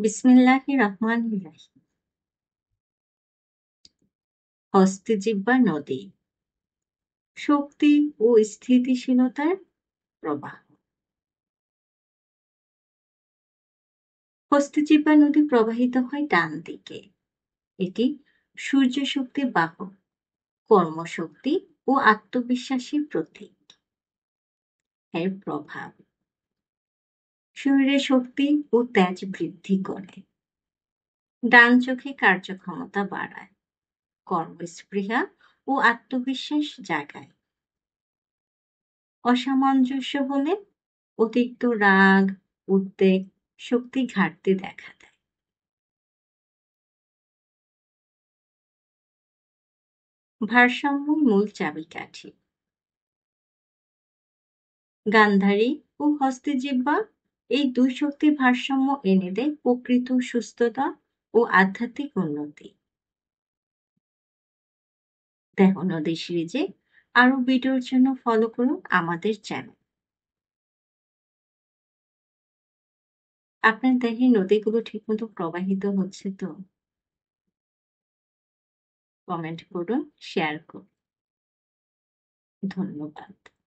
বিসমিল্লাহির রহমানির রহিম। হস্তজিহ্বা নদী, শক্তি ও স্থিতিশীলতার প্রবাহ। হস্তজিহ্বা নদী প্রবাহিত হয় ডান দিকে। এটি সূর্য শক্তির বাহক, কর্মশক্তি ও আত্মবিশ্বাসী প্রতীক। এর প্রভাব শরীরে শক্তি ও তেজ বৃদ্ধি করে, ডান চোখে কার্যক্ষমতা বাড়ায়, কর্মস্পৃহা ও আত্মবিশ্বাস জাগায়। অসামঞ্জস্য হলে অতিরিক্ত রাগ, উদ্বেগ, শক্তি ঘাটতি দেখা দেয়। ভারসাম্যই মূল চাবিকাঠি। গান্ধারী ও হস্তজিহ্বা এই দুই শক্তির ভারসাম্য এনে দেয় প্রকৃত সুস্থতা ও আধ্যাত্মিক উন্নতি। দেখো নদী সিরিজে আরো ভিডিওর জন্য ফলো করুন আমাদের চ্যানেল। আপনার দেহে নদীগুলো ঠিকমতো প্রবাহিত হচ্ছে তো? কমেন্ট করুন, শেয়ার করুন। ধন্যবাদ।